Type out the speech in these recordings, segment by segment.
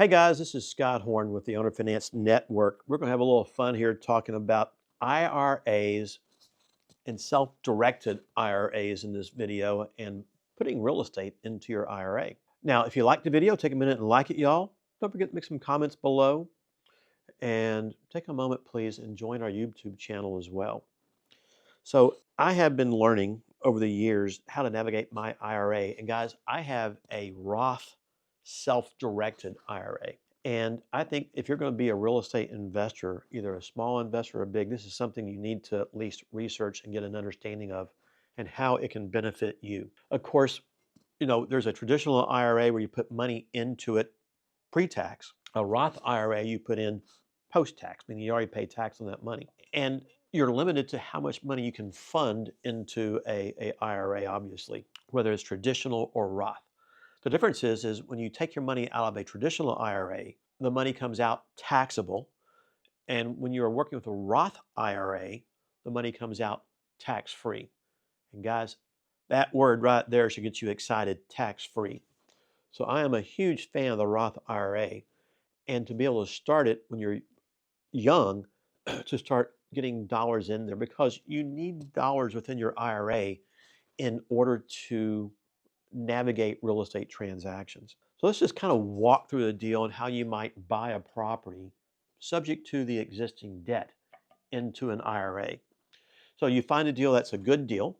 Hey guys, this is Scott Horne with the Owner Finance Network. We're going to have a little fun here talking about IRAs and self-directed IRAs in this video and putting real estate into your IRA. Now, if you like the video, take a minute and like it, y'all. Don't forget to make some comments below and take a moment, please, and join our YouTube channel as well. So I have been learning over the years how to navigate my IRA. And guys, I have a Roth self-directed IRA. And I think if you're going to be a real estate investor, either a small investor or a big, this is something you need to at least research and get an understanding of and how it can benefit you. Of course, there's a traditional IRA where you put money into it pre-tax. A Roth IRA you put in post-tax, meaning you already pay tax on that money. And you're limited to how much money you can fund into a IRA, obviously, whether it's traditional or Roth. The difference is when you take your money out of a traditional IRA, the money comes out taxable. And when you're working with a Roth IRA, the money comes out tax-free. And guys, that word right there should get you excited, tax-free. So I am a huge fan of the Roth IRA. And to be able to start it when you're young, to start getting dollars in there, because you need dollars within your IRA in order to navigate real estate transactions. So let's just kind of walk through the deal and how you might buy a property subject to the existing debt into an IRA. So you find a deal that's a good deal.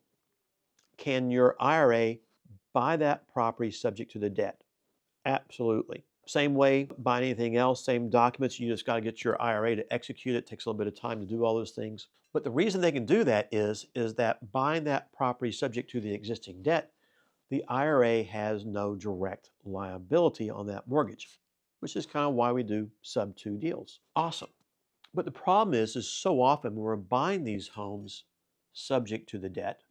Can your IRA buy that property subject to the debt? Absolutely. Same way, buy anything else, same documents, you just got to get your IRA to execute it. It takes a little bit of time to do all those things. But the reason they can do that is that buying that property subject to the existing debt, the IRA has no direct liability on that mortgage, which is kind of why we do sub-2 deals. Awesome. But the problem is so often when we're buying these homes subject to the debt,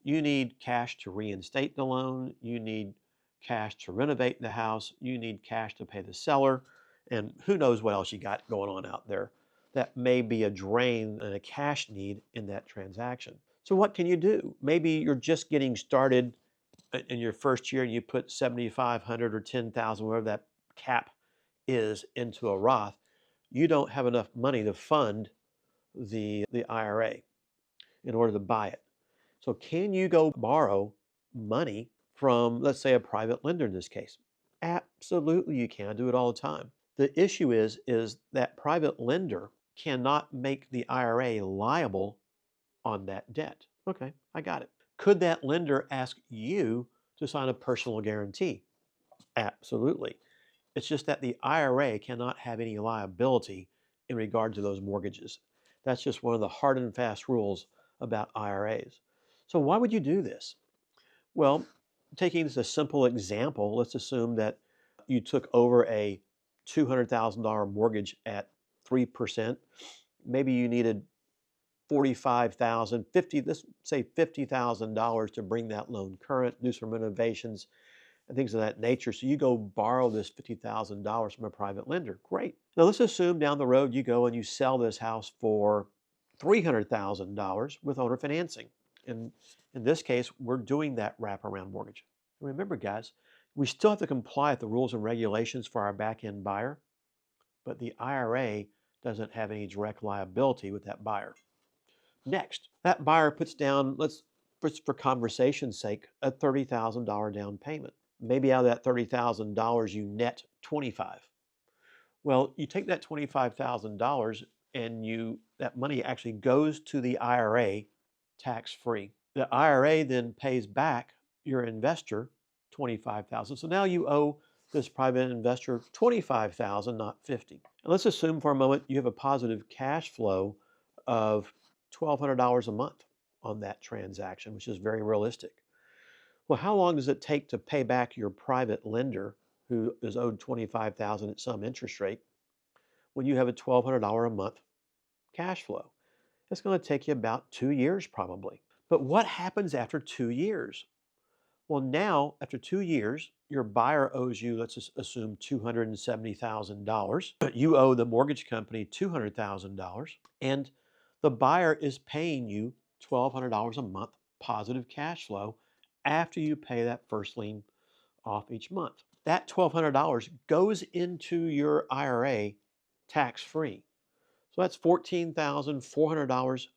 you need cash to reinstate the loan, you need cash to renovate the house, you need cash to pay the seller, and who knows what else you got going on out there. That may be a drain and a cash need in that transaction. So what can you do? Maybe you're just getting started in your first year and you put 7,500 or 10,000, whatever that cap is, into a Roth. You don't have enough money to fund the IRA in order to buy it. So can you go borrow money from, let's say, a private lender in this case? Absolutely you can. I do it all the time. The issue is that private lender cannot make the IRA liable on that debt. Okay, I got it. Could that lender ask you to sign a personal guarantee? Absolutely. It's just that the IRA cannot have any liability in regard to those mortgages. That's just one of the hard and fast rules about IRAs. So why would you do this? Well, taking this a simple example, let's assume that you took over a $200,000 mortgage at 3%. Maybe you needed 45,000, 50, let's say $50,000 to bring that loan current, do some renovations and things of that nature. So you go borrow this $50,000 from a private lender. Great. Now let's assume down the road you go and you sell this house for $300,000 with owner financing. And in this case, we're doing that wraparound mortgage. And remember, guys, we still have to comply with the rules and regulations for our back-end buyer, but the IRA doesn't have any direct liability with that buyer. Next, that buyer puts down, let's, for conversation's sake, a $30,000 down payment. Maybe out of that $30,000, you net 25. Well, you take that $25,000 and that money actually goes to the IRA tax-free. The IRA then pays back your investor $25,000. So now you owe this private investor $25,000, not $50,000. And let's assume for a moment you have a positive cash flow of $1,200 a month on that transaction, which is very realistic. Well, how long does it take to pay back your private lender who is owed $25,000 at some interest rate when you have a $1,200 a month cash flow? It's going to take you about 2 years probably. But what happens after 2 years? Well, now after 2 years, your buyer owes you, let's just assume $270,000. You owe the mortgage company $200,000, and the buyer is paying you $1,200 a month positive cash flow after you pay that first lien off each month. that $1,200 goes into your IRA tax-free. So that's $14,400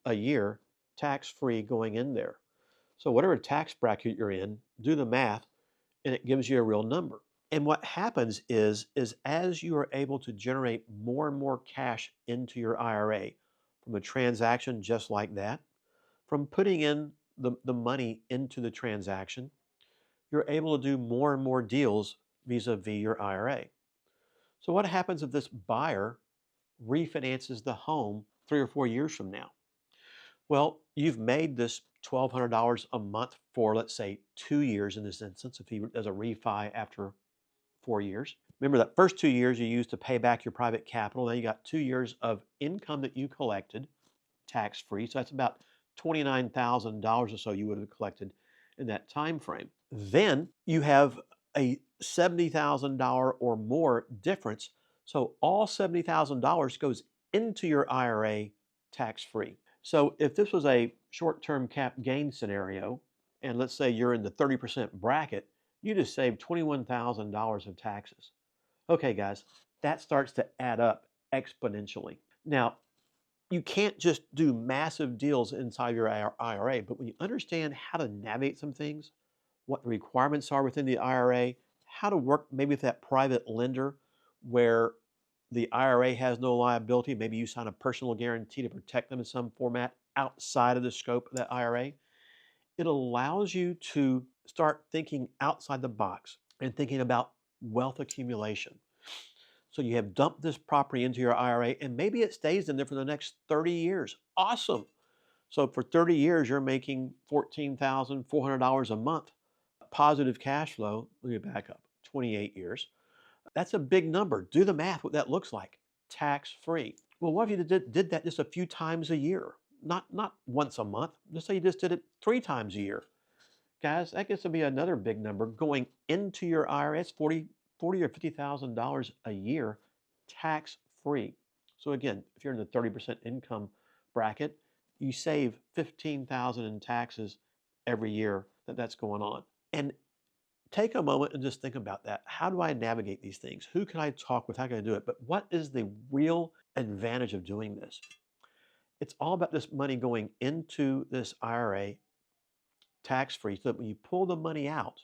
a year tax-free going in there. So whatever tax bracket you're in, do the math, and it gives you a real number. And what happens is as you are able to generate more and more cash into your IRA from a transaction just like that, from putting in the money into the transaction, you're able to do more and more deals vis-a-vis your IRA. So what happens if this buyer refinances the home 3 or 4 years from now? Well, you've made this $1,200 a month for, let's say, 2 years in this instance, if he does a refi after 4 years. Remember that first 2 years you used to pay back your private capital. Now you got 2 years of income that you collected tax-free. So that's about $29,000 or so you would have collected in that time frame. Then you have a $70,000 or more difference. So all $70,000 goes into your IRA tax-free. So if this was a short-term cap gain scenario, and let's say you're in the 30% bracket, you just saved $21,000 of taxes. Okay, guys, that starts to add up exponentially. Now, you can't just do massive deals inside your IRA, but when you understand how to navigate some things, what the requirements are within the IRA, how to work maybe with that private lender where the IRA has no liability, maybe you sign a personal guarantee to protect them in some format outside of the scope of that IRA, it allows you to start thinking outside the box and thinking about wealth accumulation. So you have dumped this property into your IRA and maybe it stays in there for the next 30 years. Awesome. So for 30 years, you're making $14,400 a month positive cash flow. Let me back up, 28 years. That's a big number. Do the math, what that looks like, tax-free. Well, what if you did that just a few times a year? Not once a month. Just say you just did it 3 times a year. Guys, that gets to be another big number going into your IRA. It's $40,000 or $50,000 a year tax-free. So again, if you're in the 30% income bracket, you save $15,000 in taxes every year that's going on. And take a moment and just think about that. How do I navigate these things? Who can I talk with? How can I do it? But what is the real advantage of doing this? It's all about this money going into this IRA tax-free so that when you pull the money out,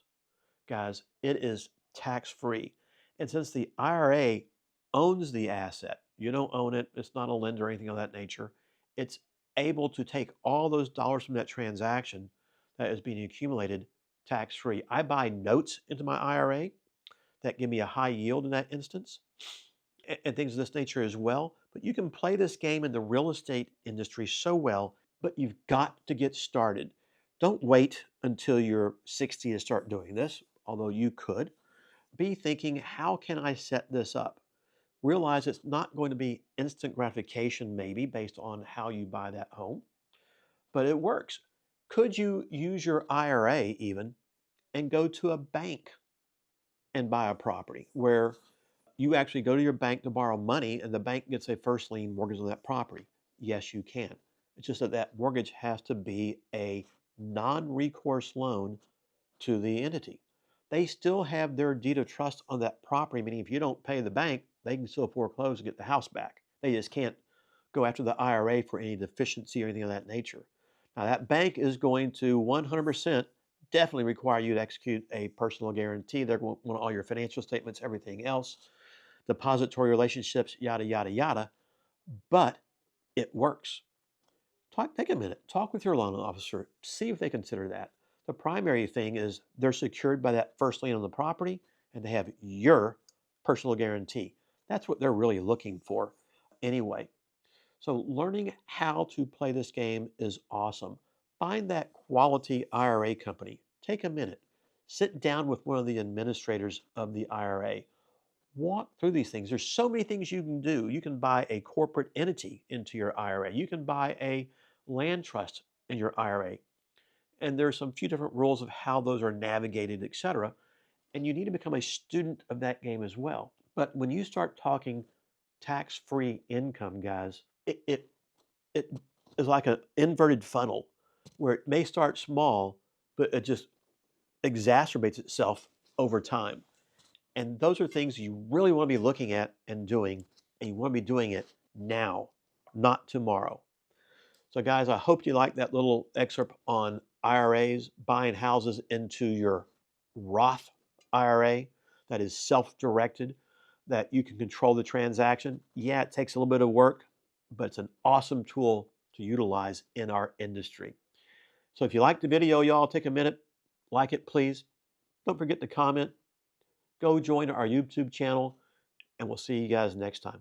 guys, it is tax-free. And since the IRA owns the asset, you don't own it, it's not a lender or anything of that nature, it's able to take all those dollars from that transaction that is being accumulated tax-free. I buy notes into my IRA that give me a high yield in that instance and things of this nature as well. But you can play this game in the real estate industry so well, but you've got to get started. Don't wait until you're 60 to start doing this, although you could. Be thinking, how can I set this up? Realize it's not going to be instant gratification maybe based on how you buy that home, but it works. Could you use your IRA even and go to a bank and buy a property where you actually go to your bank to borrow money and the bank gets a first lien mortgage on that property? Yes, you can. It's just that that mortgage has to be a non-recourse loan to the entity. They still have their deed of trust on that property, meaning if you don't pay the bank, they can still foreclose and get the house back. They just can't go after the IRA for any deficiency or anything of that nature. Now, that bank is going to 100% definitely require you to execute a personal guarantee. They're going to want all your financial statements, everything else, depository relationships, yada, yada, yada. But it works. Take a minute, talk with your loan officer, see if they consider that. The primary thing is they're secured by that first lien on the property and they have your personal guarantee. That's what they're really looking for anyway. So learning how to play this game is awesome. Find that quality IRA company. Take a minute. Sit down with one of the administrators of the IRA. Walk through these things. There's so many things you can do. You can buy a corporate entity into your IRA. You can buy a land trust in your IRA. And there's some few different rules of how those are navigated, etc. And you need to become a student of that game as well. But when you start talking tax-free income, guys, it is like an inverted funnel where it may start small, but it just exacerbates itself over time. And those are things you really want to be looking at and doing, and you want to be doing it now, not tomorrow. So guys, I hope you like that little excerpt on IRAs, buying houses into your Roth IRA that is self-directed, that you can control the transaction. Yeah, it takes a little bit of work, but it's an awesome tool to utilize in our industry. So if you like the video, y'all, take a minute, like it, please. Don't forget to comment. Go join our YouTube channel, and we'll see you guys next time.